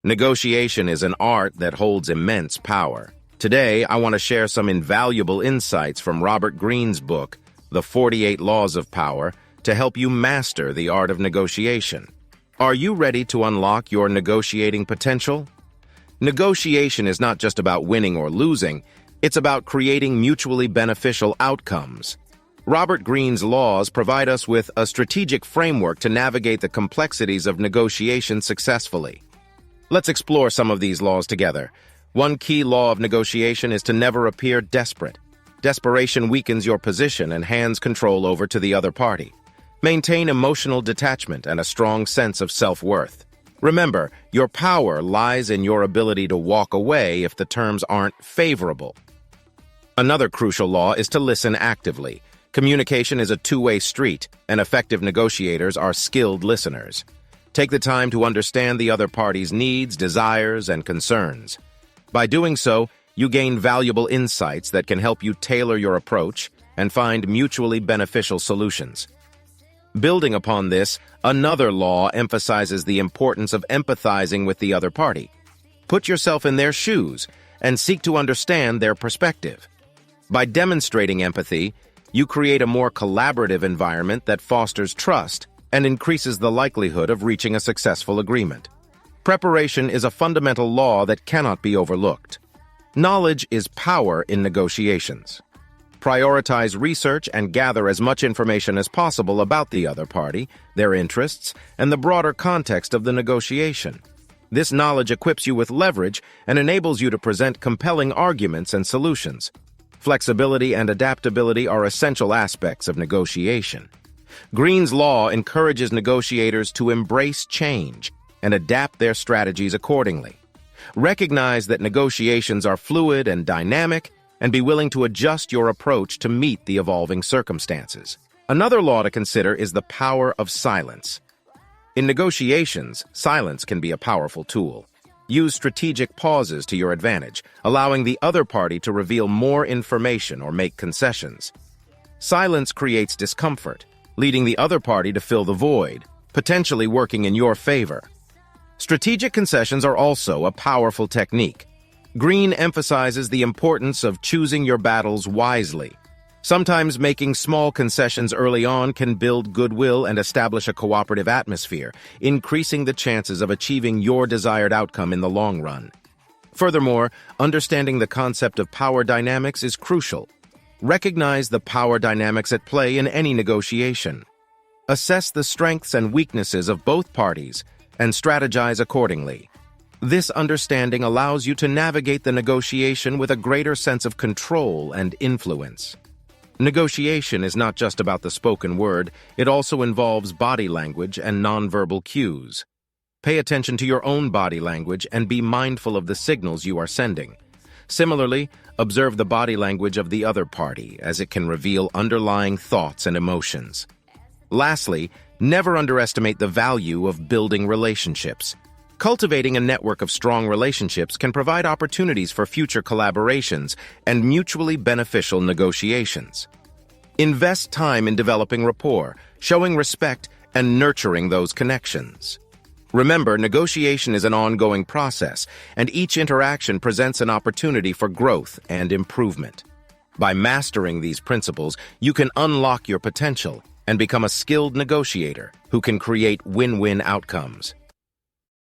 Negotiation is an art that holds immense power. Today, I want to share some invaluable insights from Robert Greene's book, The 48 Laws of Power, to help you master the art of negotiation. Are you ready to unlock your negotiating potential? Negotiation is not just about winning or losing, it's about creating mutually beneficial outcomes. Robert Greene's laws provide us with a strategic framework to navigate the complexities of negotiation successfully. Let's explore some of these laws together. One key law of negotiation is to never appear desperate. Desperation weakens your position and hands control over to the other party. Maintain emotional detachment and a strong sense of self-worth. Remember, your power lies in your ability to walk away if the terms aren't favorable. Another crucial law is to listen actively. Communication is a two-way street, and effective negotiators are skilled listeners. Take the time to understand the other party's needs, desires, and concerns. By doing so, you gain valuable insights that can help you tailor your approach and find mutually beneficial solutions. Building upon this, another law emphasizes the importance of empathizing with the other party. Put yourself in their shoes and seek to understand their perspective. By demonstrating empathy, you create a more collaborative environment that fosters trust and increases the likelihood of reaching a successful agreement. Preparation is a fundamental law that cannot be overlooked. Knowledge is power in negotiations. Prioritize research and gather as much information as possible about the other party, their interests, and the broader context of the negotiation. This knowledge equips you with leverage and enables you to present compelling arguments and solutions. Flexibility and adaptability are essential aspects of negotiation. Greene's law encourages negotiators to embrace change and adapt their strategies accordingly. Recognize that negotiations are fluid and dynamic, and be willing to adjust your approach to meet the evolving circumstances. Another law to consider is the power of silence. In negotiations, silence can be a powerful tool. Use strategic pauses to your advantage, allowing the other party to reveal more information or make concessions. Silence creates discomfort, leading the other party to fill the void, potentially working in your favor. Strategic concessions are also a powerful technique. Greene emphasizes the importance of choosing your battles wisely. Sometimes making small concessions early on can build goodwill and establish a cooperative atmosphere, increasing the chances of achieving your desired outcome in the long run. Furthermore, understanding the concept of power dynamics is crucial. Recognize the power dynamics at play in any negotiation. Assess the strengths and weaknesses of both parties and strategize accordingly. This understanding allows you to navigate the negotiation with a greater sense of control and influence. Negotiation is not just about the spoken word, it also involves body language and nonverbal cues. Pay attention to your own body language and be mindful of the signals you are sending. Similarly, observe the body language of the other party, as it can reveal underlying thoughts and emotions. Lastly, never underestimate the value of building relationships. Cultivating a network of strong relationships can provide opportunities for future collaborations and mutually beneficial negotiations. Invest time in developing rapport, showing respect, and nurturing those connections. Remember, negotiation is an ongoing process, and each interaction presents an opportunity for growth and improvement. By mastering these principles, you can unlock your potential and become a skilled negotiator who can create win-win outcomes.